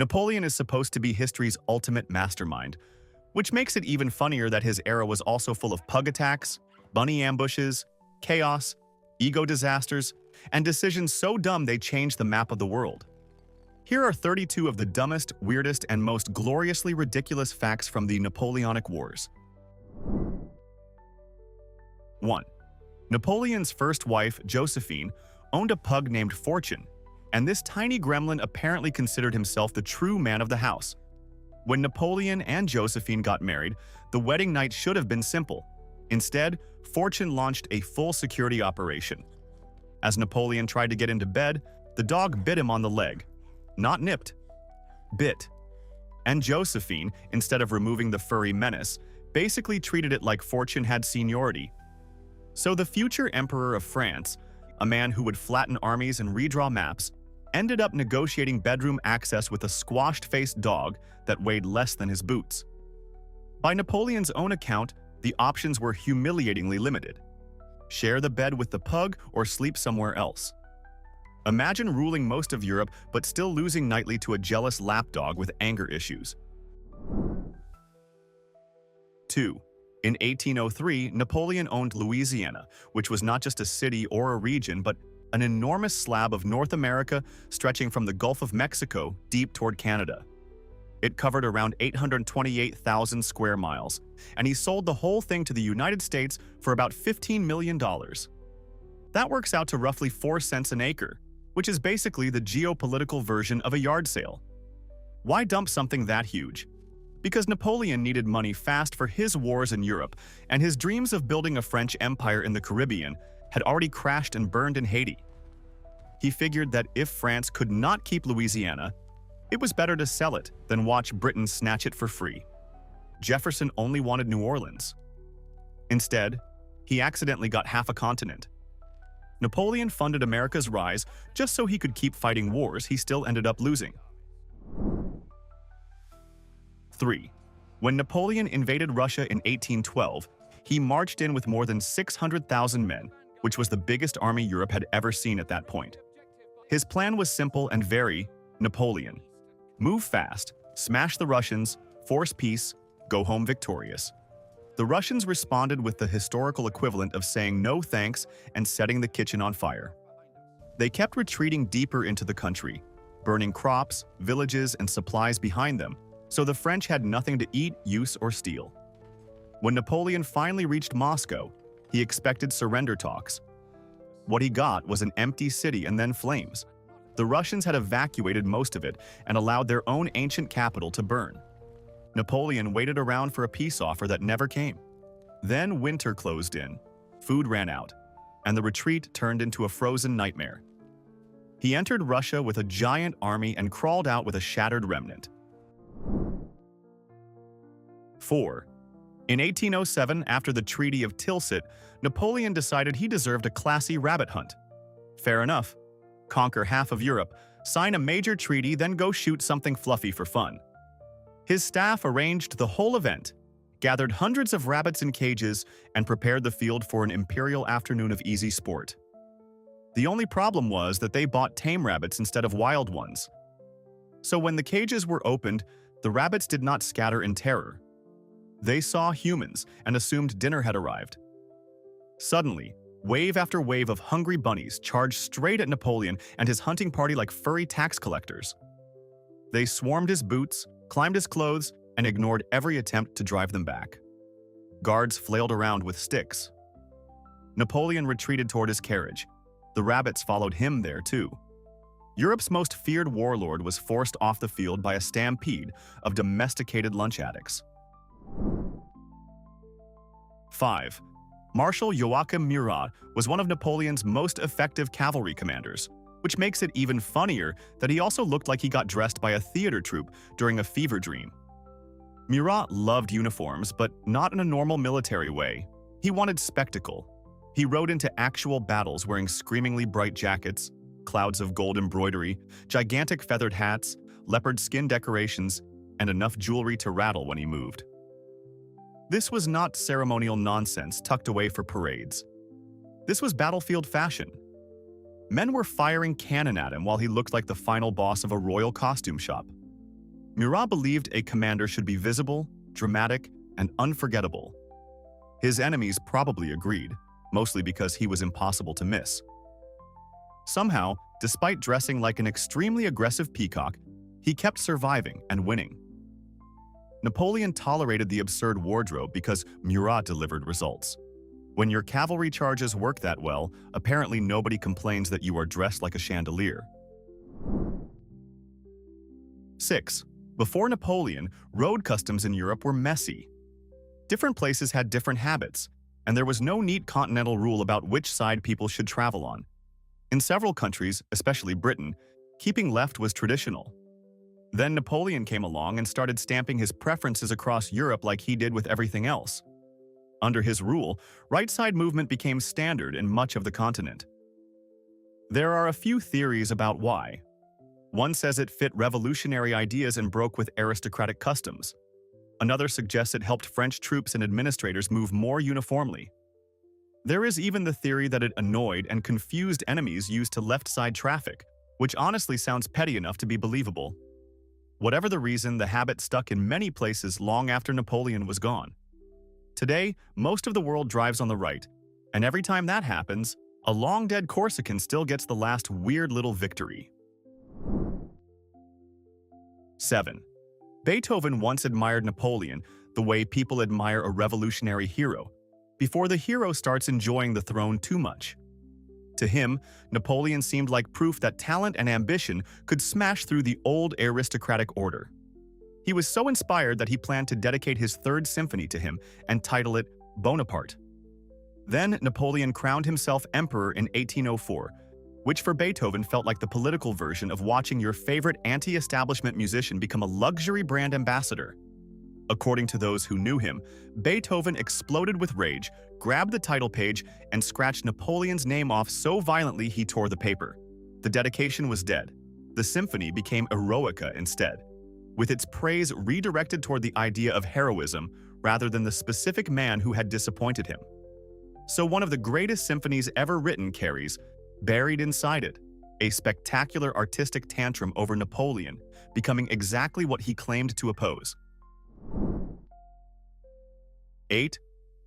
Napoleon is supposed to be history's ultimate mastermind, which makes it even funnier that his era was also full of pug attacks, bunny ambushes, chaos, ego disasters, and decisions so dumb they changed the map of the world. Here are 32 of the dumbest, weirdest, and most gloriously ridiculous facts from the Napoleonic Wars. 1. Napoleon's first wife, Josephine, owned a pug named Fortune, and this tiny gremlin apparently considered himself the true man of the house. When Napoleon and Josephine got married, the wedding night should have been simple. Instead, Fortune launched a full security operation. As Napoleon tried to get into bed, the dog bit him on the leg. Not nipped, bit. And Josephine, instead of removing the furry menace, basically treated it like Fortune had seniority. So the future emperor of France, a man who would flatten armies and redraw maps, ended up negotiating bedroom access with a squashed-faced dog that weighed less than his boots. By Napoleon's own account, the options were humiliatingly limited. Share the bed with the pug or sleep somewhere else. Imagine ruling most of Europe but still losing nightly to a jealous lapdog with anger issues. 2. In 1803, Napoleon owned Louisiana, which was not just a city or a region, but an enormous slab of North America stretching from the Gulf of Mexico deep toward Canada. It covered around 828,000 square miles, and he sold the whole thing to the United States for about $15 million. That works out to roughly 4 cents an acre, which is basically the geopolitical version of a yard sale. Why dump something that huge? Because Napoleon needed money fast for his wars in Europe, and his dreams of building a French empire in the Caribbean had already crashed and burned in Haiti. He figured that if France could not keep Louisiana, it was better to sell it than watch Britain snatch it for free. Jefferson only wanted New Orleans. Instead, he accidentally got half a continent. Napoleon funded America's rise just so he could keep fighting wars he still ended up losing. 3. When Napoleon invaded Russia in 1812, he marched in with more than 600,000 men, which was the biggest army Europe had ever seen at that point. His plan was simple and very Napoleon. Move fast, smash the Russians, force peace, go home victorious. The Russians responded with the historical equivalent of saying no thanks and setting the kitchen on fire. They kept retreating deeper into the country, burning crops, villages, and supplies behind them, so the French had nothing to eat, use, or steal. When Napoleon finally reached Moscow, he expected surrender talks. What he got was an empty city and then flames. The Russians had evacuated most of it and allowed their own ancient capital to burn. Napoleon waited around for a peace offer that never came. Then winter closed in, food ran out, and the retreat turned into a frozen nightmare. He entered Russia with a giant army and crawled out with a shattered remnant. 4. In 1807, after the Treaty of Tilsit, Napoleon decided he deserved a classy rabbit hunt. Fair enough. Conquer half of Europe, sign a major treaty, then go shoot something fluffy for fun. His staff arranged the whole event, gathered hundreds of rabbits in cages, and prepared the field for an imperial afternoon of easy sport. The only problem was that they bought tame rabbits instead of wild ones. So when the cages were opened, the rabbits did not scatter in terror. They saw humans and assumed dinner had arrived. Suddenly, wave after wave of hungry bunnies charged straight at Napoleon and his hunting party like furry tax collectors. They swarmed his boots, climbed his clothes, and ignored every attempt to drive them back. Guards flailed around with sticks. Napoleon retreated toward his carriage. The rabbits followed him there too. Europe's most feared warlord was forced off the field by a stampede of domesticated lunch addicts. 5. Marshal Joachim Murat was one of Napoleon's most effective cavalry commanders, which makes it even funnier that he also looked like he got dressed by a theater troupe during a fever dream. Murat loved uniforms, but not in a normal military way. He wanted spectacle. He rode into actual battles wearing screamingly bright jackets, clouds of gold embroidery, gigantic feathered hats, leopard skin decorations, and enough jewelry to rattle when he moved. This was not ceremonial nonsense tucked away for parades. This was battlefield fashion. Men were firing cannon at him while he looked like the final boss of a royal costume shop. Murat believed a commander should be visible, dramatic, and unforgettable. His enemies probably agreed, mostly because he was impossible to miss. Somehow, despite dressing like an extremely aggressive peacock, he kept surviving and winning. Napoleon tolerated the absurd wardrobe because Murat delivered results. When your cavalry charges work that well, apparently nobody complains that you are dressed like a chandelier. 6. Before Napoleon, road customs in Europe were messy. Different places had different habits, and there was no neat continental rule about which side people should travel on. In several countries, especially Britain, keeping left was traditional. Then Napoleon came along and started stamping his preferences across Europe like he did with everything else. Under his rule, right-side movement became standard in much of the continent. There are a few theories about why. One says it fit revolutionary ideas and broke with aristocratic customs. Another suggests it helped French troops and administrators move more uniformly. There is even the theory that it annoyed and confused enemies used to left-side traffic, which honestly sounds petty enough to be believable. Whatever the reason, the habit stuck in many places long after Napoleon was gone. Today, most of the world drives on the right, and every time that happens, a long-dead Corsican still gets the last weird little victory. 7. Beethoven once admired Napoleon the way people admire a revolutionary hero, before the hero starts enjoying the throne too much. To him, Napoleon seemed like proof that talent and ambition could smash through the old aristocratic order. He was so inspired that he planned to dedicate his third symphony to him and title it Bonaparte. Then Napoleon crowned himself emperor in 1804, which for Beethoven felt like the political version of watching your favorite anti-establishment musician become a luxury brand ambassador. According to those who knew him, Beethoven exploded with rage, grabbed the title page, and scratched Napoleon's name off so violently he tore the paper. The dedication was dead. The symphony became Eroica instead, with its praise redirected toward the idea of heroism rather than the specific man who had disappointed him. So one of the greatest symphonies ever written carries, buried inside it, a spectacular artistic tantrum over Napoleon, becoming exactly what he claimed to oppose. 8.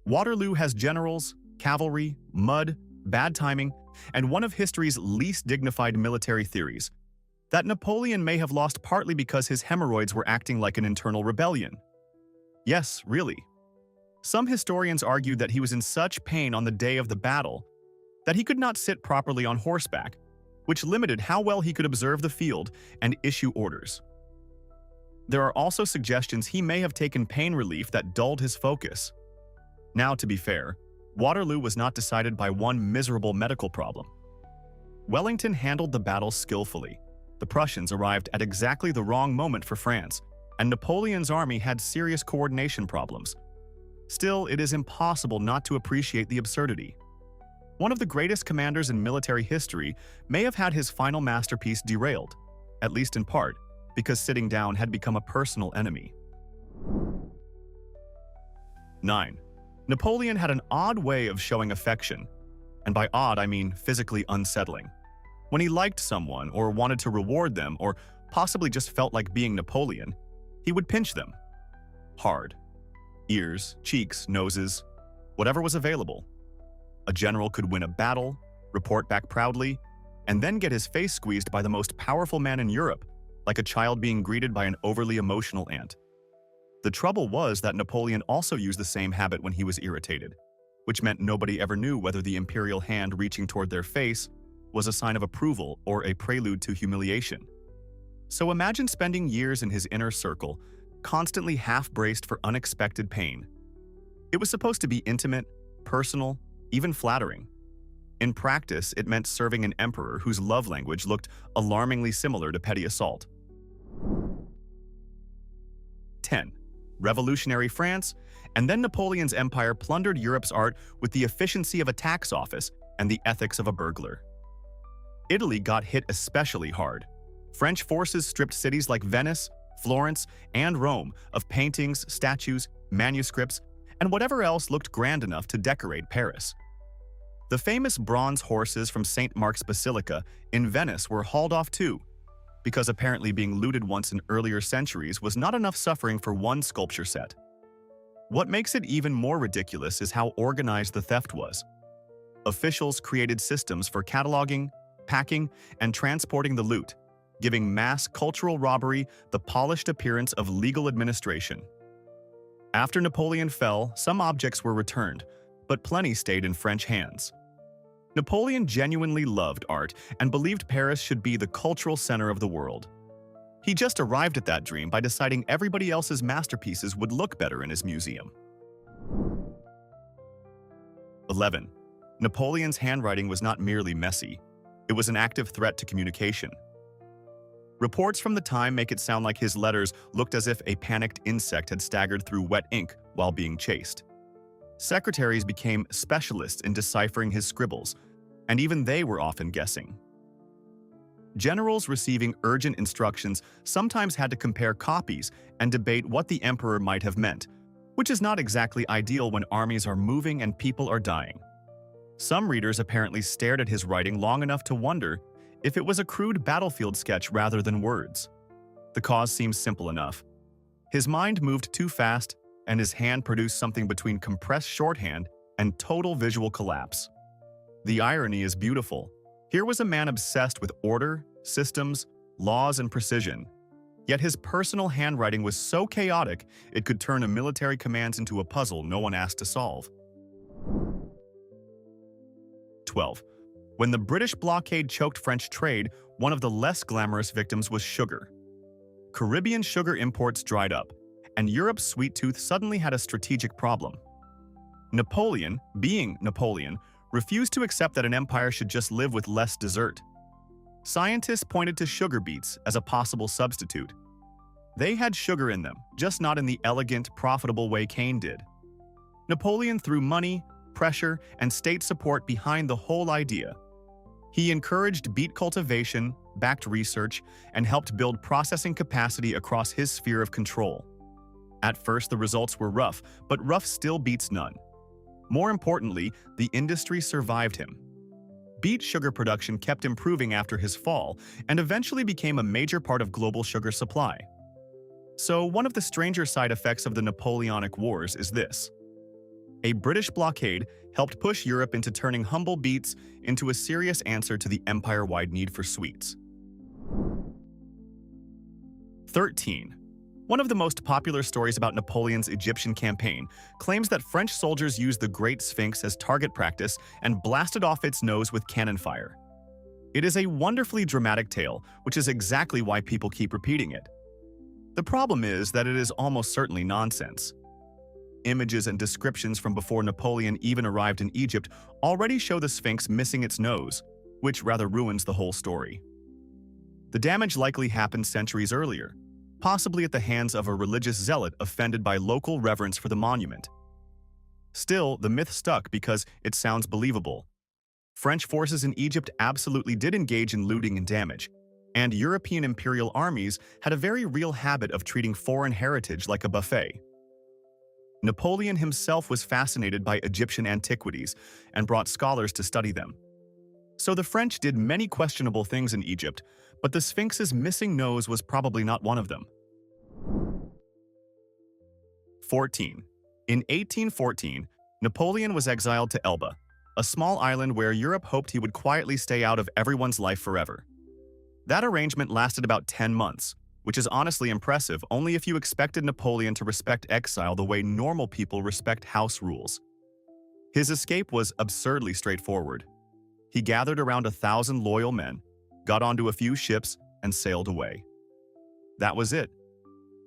Waterloo has generals, cavalry, mud, bad timing, and one of history's least dignified military theories, that Napoleon may have lost partly because his hemorrhoids were acting like an internal rebellion. Yes, really. Some historians argued that he was in such pain on the day of the battle that he could not sit properly on horseback, which limited how well he could observe the field and issue orders. There are also suggestions he may have taken pain relief that dulled his focus. Now, to be fair, Waterloo was not decided by one miserable medical problem. Wellington handled the battle skillfully. The Prussians arrived at exactly the wrong moment for France, and Napoleon's army had serious coordination problems. Still, it is impossible not to appreciate the absurdity. One of the greatest commanders in military history may have had his final masterpiece derailed, at least in part, because sitting down had become a personal enemy. 9. Napoleon had an odd way of showing affection, and by odd I mean physically unsettling. When he liked someone or wanted to reward them or possibly just felt like being Napoleon, he would pinch them. Hard. Ears, cheeks, noses, whatever was available. A general could win a battle, report back proudly, and then get his face squeezed by the most powerful man in Europe, like a child being greeted by an overly emotional aunt. The trouble was that Napoleon also used the same habit when he was irritated, which meant nobody ever knew whether the imperial hand reaching toward their face was a sign of approval or a prelude to humiliation. So imagine spending years in his inner circle, constantly half-braced for unexpected pain. It was supposed to be intimate, personal, even flattering. In practice, it meant serving an emperor whose love language looked alarmingly similar to petty assault. 10. Revolutionary France, and then Napoleon's empire plundered Europe's art with the efficiency of a tax office and the ethics of a burglar. Italy got hit especially hard. French forces stripped cities like Venice, Florence, and Rome of paintings, statues, manuscripts, and whatever else looked grand enough to decorate Paris. The famous bronze horses from St. Mark's Basilica in Venice were hauled off too. because apparently being looted once in earlier centuries was not enough suffering for one sculpture set. What makes it even more ridiculous is how organized the theft was. Officials created systems for cataloging, packing, and transporting the loot, giving mass cultural robbery the polished appearance of legal administration. After Napoleon fell, some objects were returned, but plenty stayed in French hands. Napoleon genuinely loved art and believed Paris should be the cultural center of the world. He just arrived at that dream by deciding everybody else's masterpieces would look better in his museum. 11. Napoleon's handwriting was not merely messy. It was an active threat to communication. Reports from the time make it sound like his letters looked as if a panicked insect had staggered through wet ink while being chased. Secretaries became specialists in deciphering his scribbles, and even they were often guessing. Generals receiving urgent instructions sometimes had to compare copies and debate what the emperor might have meant, which is not exactly ideal when armies are moving and people are dying. Some readers apparently stared at his writing long enough to wonder if it was a crude battlefield sketch rather than words. The cause seems simple enough. His mind moved too fast, and his hand produced something between compressed shorthand and total visual collapse. The irony is beautiful. Here was a man obsessed with order, systems, laws, and precision. Yet his personal handwriting was so chaotic it could turn a military commands into a puzzle no one asked to solve. 12. When the British blockade choked French trade, one of the less glamorous victims was sugar. Caribbean sugar imports dried up, and Europe's sweet tooth suddenly had a strategic problem. Napoleon, being Napoleon, refused to accept that an empire should just live with less dessert. Scientists pointed to sugar beets as a possible substitute. They had sugar in them, just not in the elegant, profitable way cane did. Napoleon threw money, pressure, and state support behind the whole idea. He encouraged beet cultivation, backed research, and helped build processing capacity across his sphere of control. At first, the results were rough, but rough still beats none. More importantly, the industry survived him. Beet sugar production kept improving after his fall and eventually became a major part of global sugar supply. So, one of the stranger side effects of the Napoleonic Wars is this. A British blockade helped push Europe into turning humble beets into a serious answer to the empire-wide need for sweets. 13. One of the most popular stories about Napoleon's Egyptian campaign claims that French soldiers used the Great Sphinx as target practice and blasted off its nose with cannon fire. It is a wonderfully dramatic tale, which is exactly why people keep repeating it. The problem is that it is almost certainly nonsense. Images and descriptions from before Napoleon even arrived in Egypt already show the Sphinx missing its nose, which rather ruins the whole story. The damage likely happened centuries earlier, possibly at the hands of a religious zealot offended by local reverence for the monument. Still, the myth stuck because it sounds believable. French forces in Egypt absolutely did engage in looting and damage, and European imperial armies had a very real habit of treating foreign heritage like a buffet. Napoleon himself was fascinated by Egyptian antiquities and brought scholars to study them. So the French did many questionable things in Egypt, but the Sphinx's missing nose was probably not one of them. 14. In 1814, Napoleon was exiled to Elba, a small island where Europe hoped he would quietly stay out of everyone's life forever. That arrangement lasted about 10 months, which is honestly impressive only if you expected Napoleon to respect exile the way normal people respect house rules. His escape was absurdly straightforward. He gathered around 1,000 loyal men, got onto a few ships, and sailed away. That was it.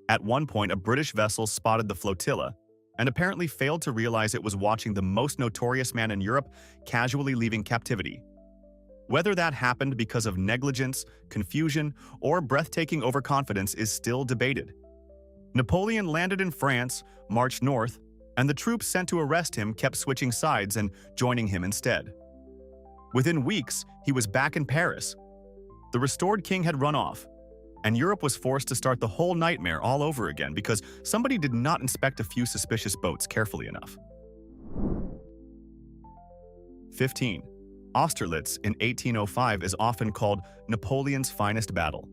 At one point, a British vessel spotted the flotilla and apparently failed to realize it was watching the most notorious man in Europe casually leaving captivity. Whether that happened because of negligence, confusion, or breathtaking overconfidence is still debated. Napoleon landed in France, marched north, and the troops sent to arrest him kept switching sides and joining him instead. Within weeks, he was back in Paris. The restored king had run off, and Europe was forced to start the whole nightmare all over again because somebody did not inspect a few suspicious boats carefully enough. 15. Austerlitz in 1805 is often called Napoleon's finest battle,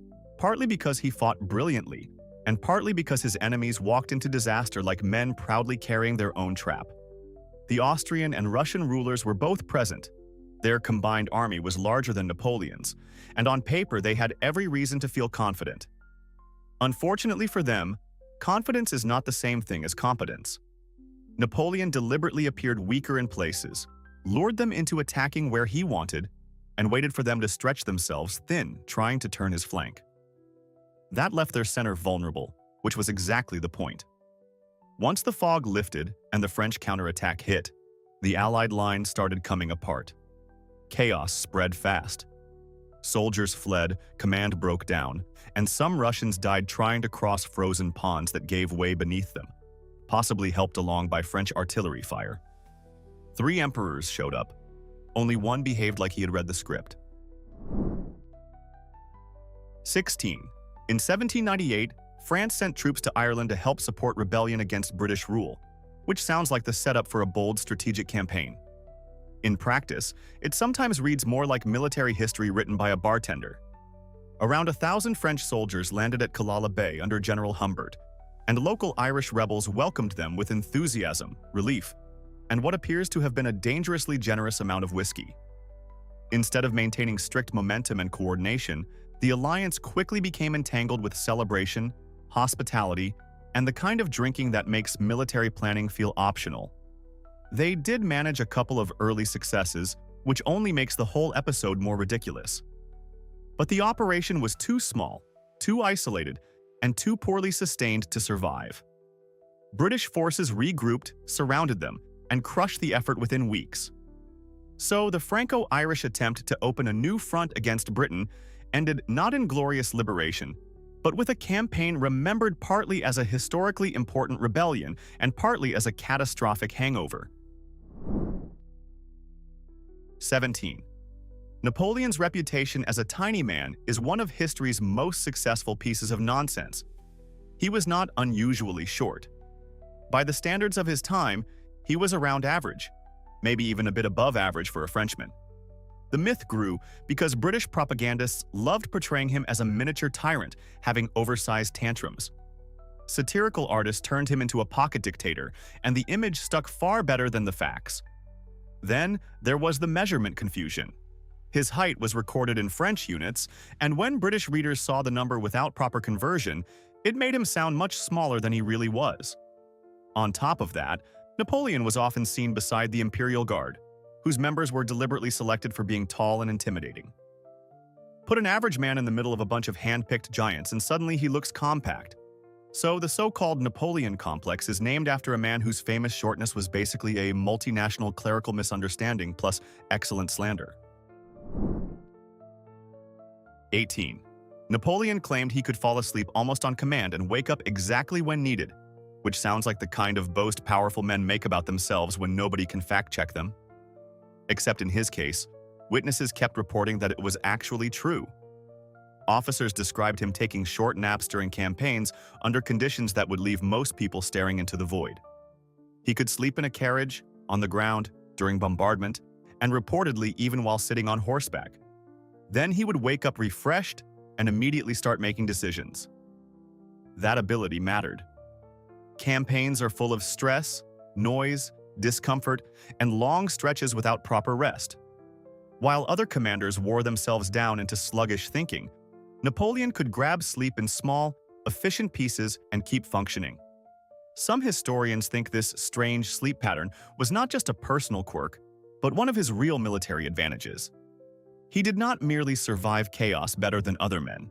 partly because he fought brilliantly, and partly because his enemies walked into disaster like men proudly carrying their own trap. The Austrian and Russian rulers were both present. Their combined army was larger than Napoleon's, and on paper they had every reason to feel confident. Unfortunately for them, confidence is not the same thing as competence. Napoleon deliberately appeared weaker in places, lured them into attacking where he wanted, and waited for them to stretch themselves thin, trying to turn his flank. That left their center vulnerable, which was exactly the point. Once the fog lifted and the French counterattack hit, the Allied lines started coming apart. Chaos spread fast. Soldiers fled, command broke down, and some Russians died trying to cross frozen ponds that gave way beneath them, possibly helped along by French artillery fire. 3 emperors showed up. Only one behaved like he had read the script. 16. In 1798, France sent troops to Ireland to help support rebellion against British rule, which sounds like the setup for a bold strategic campaign. In practice, it sometimes reads more like military history written by a bartender. Around 1,000 French soldiers landed at Killala Bay under General Humbert, and local Irish rebels welcomed them with enthusiasm, relief, and what appears to have been a dangerously generous amount of whiskey. Instead of maintaining strict momentum and coordination, the alliance quickly became entangled with celebration, hospitality, and the kind of drinking that makes military planning feel optional. They did manage a couple of early successes, which only makes the whole episode more ridiculous. But the operation was too small, too isolated, and too poorly sustained to survive. British forces regrouped, surrounded them, and crushed the effort within weeks. So the Franco-Irish attempt to open a new front against Britain ended not in glorious liberation, but with a campaign remembered partly as a historically important rebellion and partly as a catastrophic hangover. 17. Napoleon's reputation as a tiny man is one of history's most successful pieces of nonsense. He was not unusually short. By the standards of his time, he was around average, maybe even a bit above average for a Frenchman. The myth grew because British propagandists loved portraying him as a miniature tyrant, having oversized tantrums. Satirical artists turned him into a pocket dictator, and the image stuck far better than the facts. Then there was the measurement confusion. His height was recorded in French units, and when British readers saw the number without proper conversion, it made him sound much smaller than he really was. On top of that, Napoleon was often seen beside the Imperial Guard, whose members were deliberately selected for being tall and intimidating. Put an average man in the middle of a bunch of hand-picked giants and suddenly he looks compact. So the so-called Napoleon complex is named after a man whose famous shortness was basically a multinational clerical misunderstanding plus excellent slander. 18. Napoleon claimed he could fall asleep almost on command and wake up exactly when needed, which sounds like the kind of boast powerful men make about themselves when nobody can fact-check them. Except in his case, witnesses kept reporting that it was actually true. Officers described him taking short naps during campaigns under conditions that would leave most people staring into the void. He could sleep in a carriage, on the ground, during bombardment, and reportedly even while sitting on horseback. Then he would wake up refreshed and immediately start making decisions. That ability mattered. Campaigns are full of stress, noise, discomfort, and long stretches without proper rest. While other commanders wore themselves down into sluggish thinking, Napoleon could grab sleep in small, efficient pieces and keep functioning. Some historians think this strange sleep pattern was not just a personal quirk, but one of his real military advantages. He did not merely survive chaos better than other men.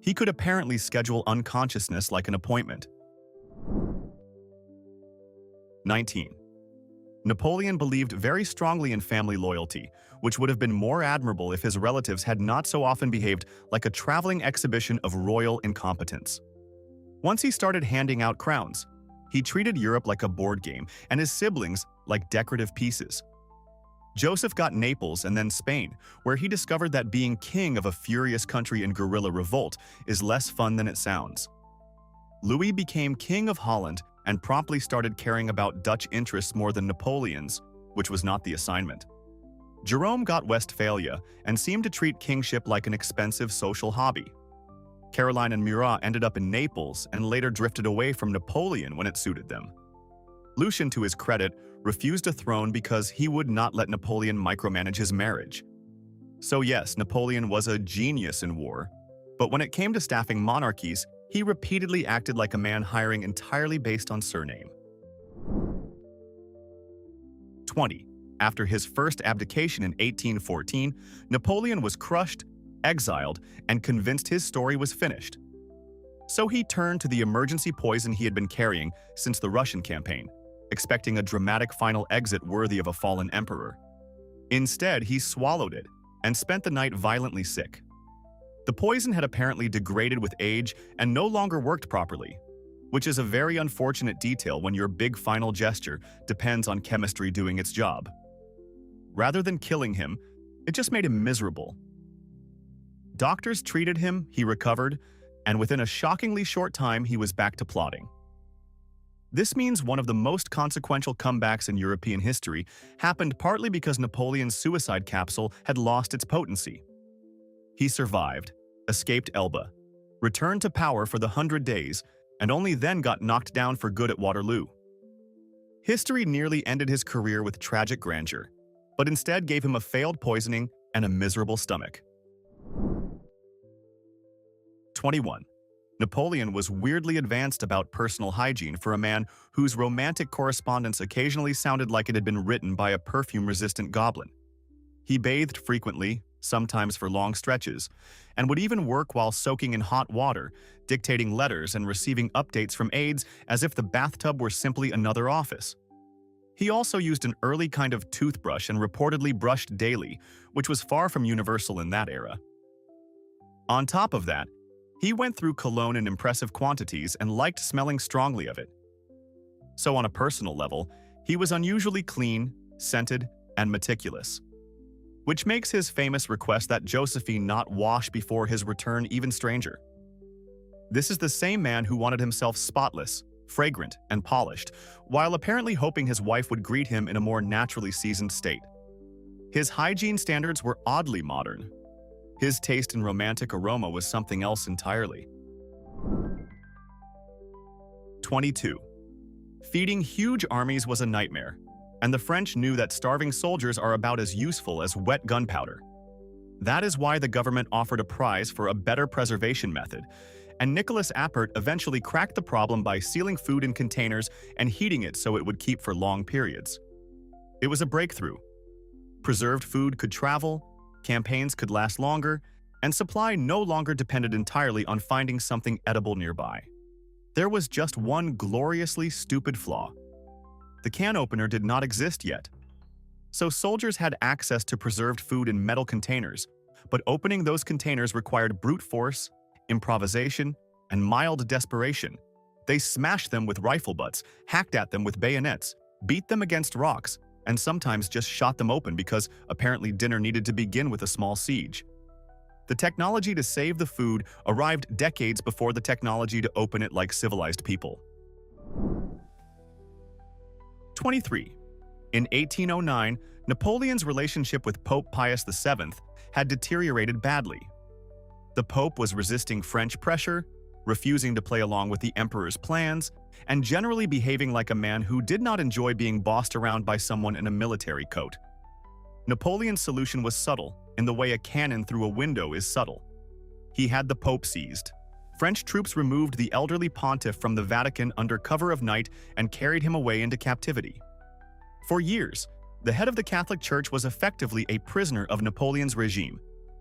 He could apparently schedule unconsciousness like an appointment. 19. Napoleon believed very strongly in family loyalty, which would have been more admirable if his relatives had not so often behaved like a traveling exhibition of royal incompetence. Once he started handing out crowns, he treated Europe like a board game and his siblings like decorative pieces. Joseph got Naples and then Spain, where he discovered that being king of a furious country in guerrilla revolt is less fun than it sounds. Louis became king of Holland and promptly started caring about Dutch interests more than Napoleon's, which was not the assignment. Jerome got Westphalia and seemed to treat kingship like an expensive social hobby. Caroline and Murat ended up in Naples and later drifted away from Napoleon when it suited them. Lucian, to his credit, refused a throne because he would not let Napoleon micromanage his marriage. So yes, Napoleon was a genius in war, but when it came to staffing monarchies, he repeatedly acted like a man hiring entirely based on surname. 20. After his first abdication in 1814, Napoleon was crushed, exiled, and convinced his story was finished. So he turned to the emergency poison he had been carrying since the Russian campaign, expecting a dramatic final exit worthy of a fallen emperor. Instead, he swallowed it and spent the night violently sick. The poison had apparently degraded with age and no longer worked properly, which is a very unfortunate detail when your big final gesture depends on chemistry doing its job. Rather than killing him, it just made him miserable. Doctors treated him, he recovered, and within a shockingly short time he was back to plotting. This means one of the most consequential comebacks in European history happened partly because Napoleon's suicide capsule had lost its potency. He survived, escaped Elba, returned to power for the 100 Days, and only then got knocked down for good at Waterloo. History nearly ended his career with tragic grandeur, but instead gave him a failed poisoning and a miserable stomach. 21. Napoleon was weirdly advanced about personal hygiene for a man whose romantic correspondence occasionally sounded like it had been written by a perfume-resistant goblin. He bathed frequently, sometimes for long stretches, and would even work while soaking in hot water, dictating letters and receiving updates from aides as if the bathtub were simply another office. He also used an early kind of toothbrush and reportedly brushed daily, which was far from universal in that era. On top of that, he went through cologne in impressive quantities and liked smelling strongly of it. So on a personal level, he was unusually clean, scented, and meticulous, which makes his famous request that Josephine not wash before his return even stranger. This is the same man who wanted himself spotless, fragrant, and polished, while apparently hoping his wife would greet him in a more naturally seasoned state. His hygiene standards were oddly modern. His taste in romantic aroma was something else entirely. 22. Feeding huge armies was a nightmare, and the French knew that starving soldiers are about as useful as wet gunpowder. That is why the government offered a prize for a better preservation method, and Nicholas Appert eventually cracked the problem by sealing food in containers and heating it so it would keep for long periods. It was a breakthrough. Preserved food could travel, campaigns could last longer, and supply no longer depended entirely on finding something edible nearby. There was just one gloriously stupid flaw. The can opener did not exist yet. So soldiers had access to preserved food in metal containers, but opening those containers required brute force, improvisation, and mild desperation. They smashed them with rifle butts, hacked at them with bayonets, beat them against rocks, and sometimes just shot them open because apparently dinner needed to begin with a small siege. The technology to save the food arrived decades before the technology to open it like civilized people. 23. In 1809, Napoleon's relationship with Pope Pius VII had deteriorated badly. The Pope was resisting French pressure, refusing to play along with the emperor's plans, and generally behaving like a man who did not enjoy being bossed around by someone in a military coat. Napoleon's solution was subtle, in the way a cannon through a window is subtle. He had the Pope seized. French troops removed the elderly pontiff from the Vatican under cover of night and carried him away into captivity. For years, the head of the Catholic Church was effectively a prisoner of Napoleon's regime,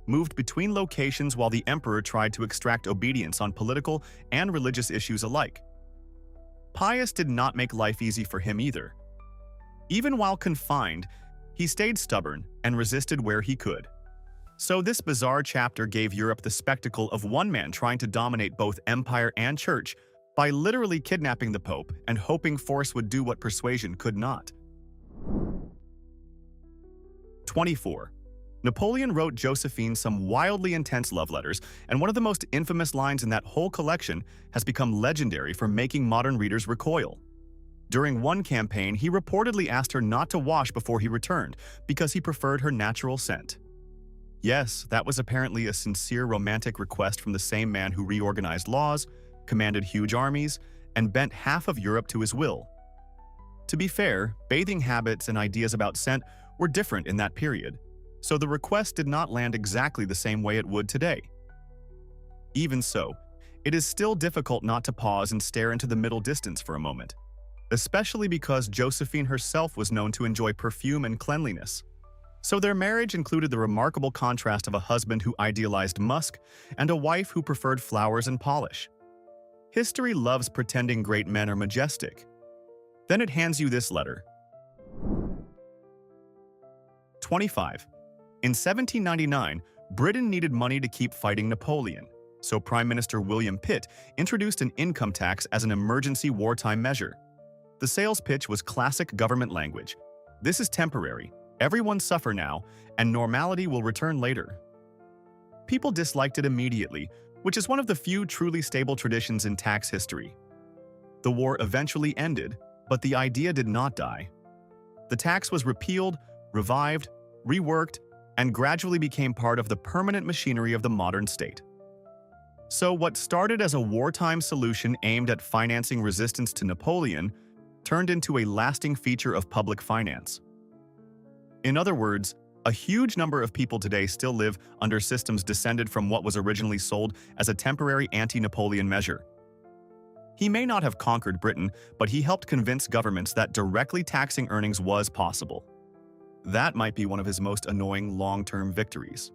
moved between locations while the emperor tried to extract obedience on political and religious issues alike. Pius did not make life easy for him either. Even while confined, he stayed stubborn and resisted where he could. So this bizarre chapter gave Europe the spectacle of one man trying to dominate both empire and church by literally kidnapping the Pope and hoping force would do what persuasion could not. 24. Napoleon wrote Josephine some wildly intense love letters, and one of the most infamous lines in that whole collection has become legendary for making modern readers recoil. During one campaign, he reportedly asked her not to wash before he returned because he preferred her natural scent. Yes, that was apparently a sincere romantic request from the same man who reorganized laws, commanded huge armies, and bent half of Europe to his will. To be fair, bathing habits and ideas about scent were different in that period, so the request did not land exactly the same way it would today. Even so, it is still difficult not to pause and stare into the middle distance for a moment, especially because Josephine herself was known to enjoy perfume and cleanliness. So their marriage included the remarkable contrast of a husband who idealized musk and a wife who preferred flowers and polish. History loves pretending great men are majestic. Then it hands you this letter. 25. In 1799, Britain needed money to keep fighting Napoleon, so Prime Minister William Pitt introduced an income tax as an emergency wartime measure. The sales pitch was classic government language. This is temporary. Everyone suffer now, and normality will return later. People disliked it immediately, which is one of the few truly stable traditions in tax history. The war eventually ended, but the idea did not die. The tax was repealed, revived, reworked, and gradually became part of the permanent machinery of the modern state. So what started as a wartime solution aimed at financing resistance to Napoleon turned into a lasting feature of public finance. In other words, a huge number of people today still live under systems descended from what was originally sold as a temporary anti-Napoleon measure. He may not have conquered Britain, but he helped convince governments that directly taxing earnings was possible. That might be one of his most annoying long-term victories.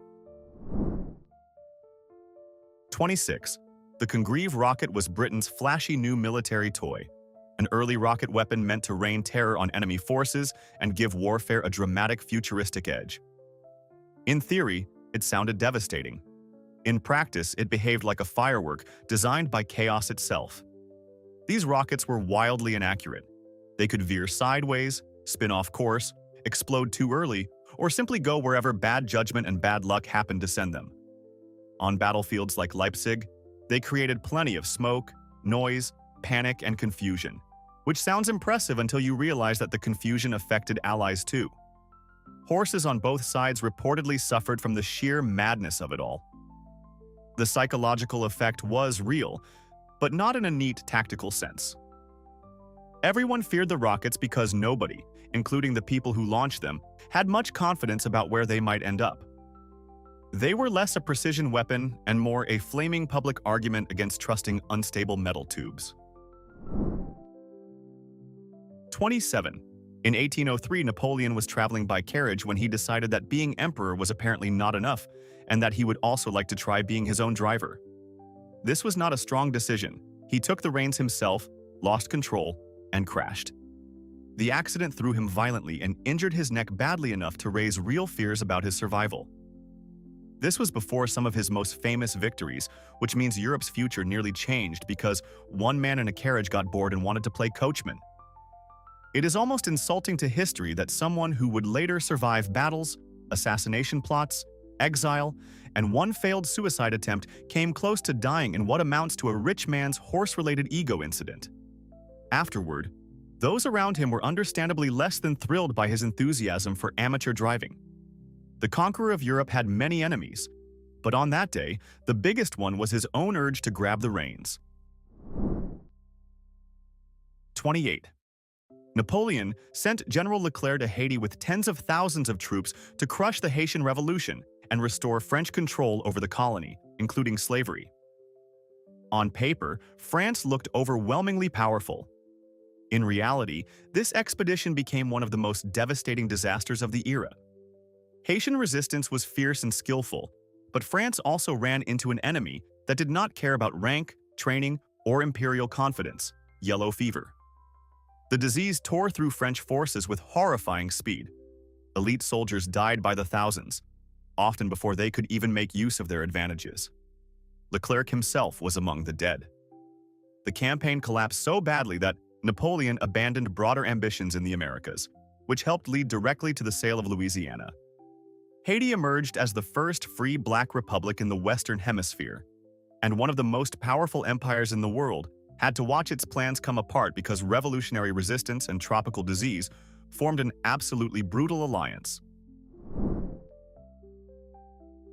26. The Congreve rocket was Britain's flashy new military toy, an early rocket weapon meant to rain terror on enemy forces and give warfare a dramatic futuristic edge. In theory, it sounded devastating. In practice, it behaved like a firework designed by chaos itself. These rockets were wildly inaccurate. They could veer sideways, spin off course, explode too early, or simply go wherever bad judgment and bad luck happened to send them. On battlefields like Leipzig, they created plenty of smoke, noise, panic, and confusion, which sounds impressive until you realize that the confusion affected allies too. Horses on both sides reportedly suffered from the sheer madness of it all. The psychological effect was real, but not in a neat tactical sense. Everyone feared the rockets because nobody, including the people who launched them, had much confidence about where they might end up. They were less a precision weapon and more a flaming public argument against trusting unstable metal tubes. 27. In 1803, Napoleon was traveling by carriage when he decided that being emperor was apparently not enough and that he would also like to try being his own driver. This was not a strong decision. He took the reins himself, lost control, and crashed. The accident threw him violently and injured his neck badly enough to raise real fears about his survival. This was before some of his most famous victories, which means Europe's future nearly changed because one man in a carriage got bored and wanted to play coachman. It is almost insulting to history that someone who would later survive battles, assassination plots, exile, and one failed suicide attempt came close to dying in what amounts to a rich man's horse-related ego incident. Afterward, those around him were understandably less than thrilled by his enthusiasm for amateur driving. The conqueror of Europe had many enemies, but on that day, the biggest one was his own urge to grab the reins. 28. Napoleon sent General Leclerc to Haiti with tens of thousands of troops to crush the Haitian Revolution and restore French control over the colony, including slavery. On paper, France looked overwhelmingly powerful. In reality, this expedition became one of the most devastating disasters of the era. Haitian resistance was fierce and skillful, but France also ran into an enemy that did not care about rank, training, or imperial confidence: yellow fever. The disease tore through French forces with horrifying speed. Elite soldiers died by the thousands, often before they could even make use of their advantages. Leclerc himself was among the dead. The campaign collapsed so badly that Napoleon abandoned broader ambitions in the Americas, which helped lead directly to the sale of Louisiana. Haiti emerged as the first free black republic in the Western Hemisphere, and one of the most powerful empires in the world had to watch its plans come apart because revolutionary resistance and tropical disease formed an absolutely brutal alliance.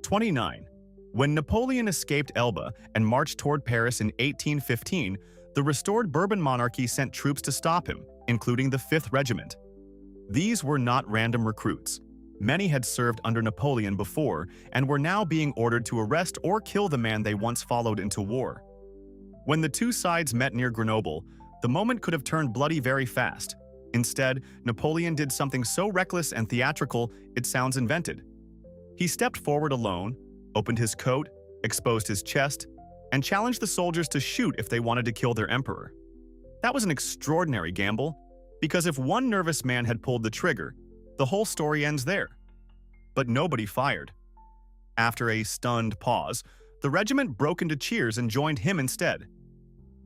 29. When Napoleon escaped Elba and marched toward Paris in 1815, the restored Bourbon monarchy sent troops to stop him, including the 5th Regiment. These were not random recruits. Many had served under Napoleon before and were now being ordered to arrest or kill the man they once followed into war. When the two sides met near Grenoble, the moment could have turned bloody very fast. Instead, Napoleon did something so reckless and theatrical it sounds invented. He stepped forward alone, opened his coat, exposed his chest, and challenged the soldiers to shoot if they wanted to kill their emperor. That was an extraordinary gamble, because if one nervous man had pulled the trigger, the whole story ends there. But nobody fired. After a stunned pause, the regiment broke into cheers and joined him instead.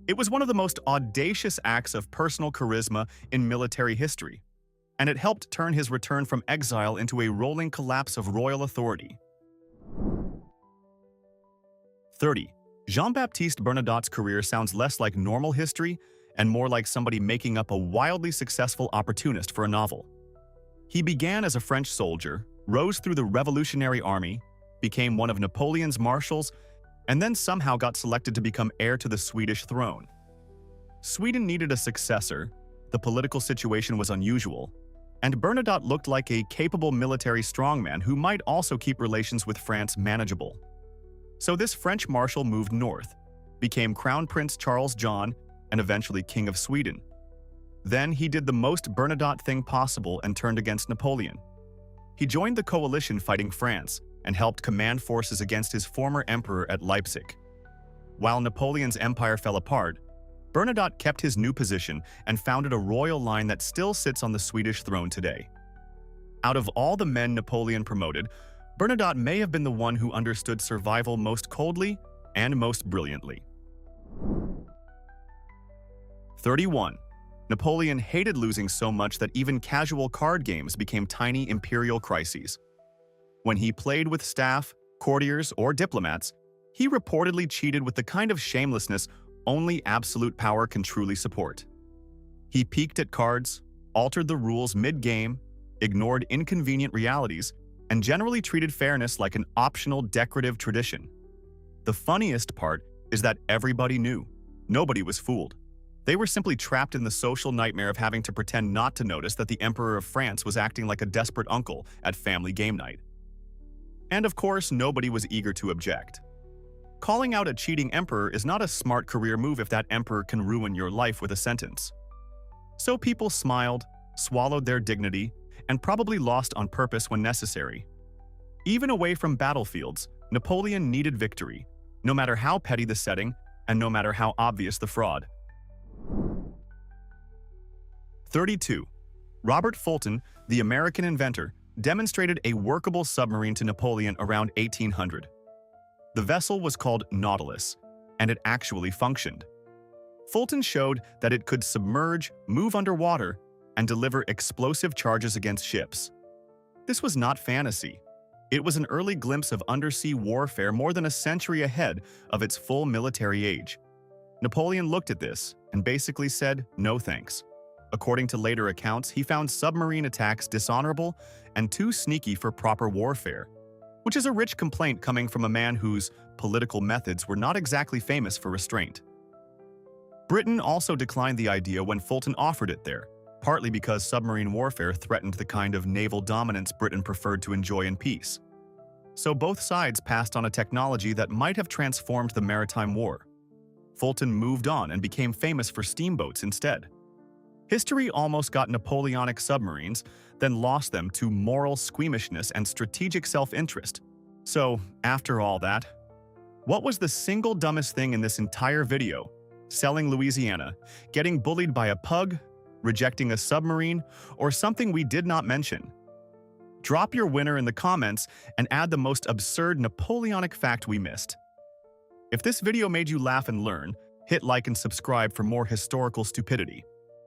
It was one of the most audacious acts of personal charisma in military history, and it helped turn his return from exile into a rolling collapse of royal authority. 30. Jean-Baptiste Bernadotte's career sounds less like normal history and more like somebody making up a wildly successful opportunist for a novel. He began as a French soldier, rose through the Revolutionary Army, became one of Napoleon's marshals, and then somehow got selected to become heir to the Swedish throne. Sweden needed a successor, the political situation was unusual, and Bernadotte looked like a capable military strongman who might also keep relations with France manageable. So this French marshal moved north, became Crown Prince Charles John, and eventually King of Sweden. Then he did the most Bernadotte thing possible and turned against Napoleon. He joined the coalition fighting France and helped command forces against his former emperor at Leipzig. While Napoleon's empire fell apart, Bernadotte kept his new position and founded a royal line that still sits on the Swedish throne today. Out of all the men Napoleon promoted, Bernadotte may have been the one who understood survival most coldly and most brilliantly. 31. Napoleon hated losing so much that even casual card games became tiny imperial crises. When he played with staff, courtiers, or diplomats, he reportedly cheated with the kind of shamelessness only absolute power can truly support. He peeked at cards, altered the rules mid-game, ignored inconvenient realities, and generally treated fairness like an optional decorative tradition. The funniest part is that everybody knew. Nobody was fooled. They were simply trapped in the social nightmare of having to pretend not to notice that the Emperor of France was acting like a desperate uncle at family game night. And of course, nobody was eager to object. Calling out a cheating emperor is not a smart career move if that emperor can ruin your life with a sentence. So people smiled, swallowed their dignity, and probably lost on purpose when necessary. Even away from battlefields, Napoleon needed victory, no matter how petty the setting and no matter how obvious the fraud. 32. Robert Fulton, the American inventor, demonstrated a workable submarine to Napoleon around 1800. The vessel was called Nautilus, and it actually functioned. Fulton showed that it could submerge, move underwater, and deliver explosive charges against ships. This was not fantasy. It was an early glimpse of undersea warfare more than a century ahead of its full military age. Napoleon looked at this and basically said, "No thanks." According to later accounts, he found submarine attacks dishonorable and too sneaky for proper warfare, which is a rich complaint coming from a man whose political methods were not exactly famous for restraint. Britain also declined the idea when Fulton offered it there, partly because submarine warfare threatened the kind of naval dominance Britain preferred to enjoy in peace. So both sides passed on a technology that might have transformed the maritime war. Fulton moved on and became famous for steamboats instead. History almost got Napoleonic submarines, then lost them to moral squeamishness and strategic self-interest. So, after all that, what was the single dumbest thing in this entire video? Selling Louisiana, getting bullied by a pug, rejecting a submarine, or something we did not mention? Drop your winner in the comments and add the most absurd Napoleonic fact we missed. If this video made you laugh and learn, hit like and subscribe for more historical stupidity.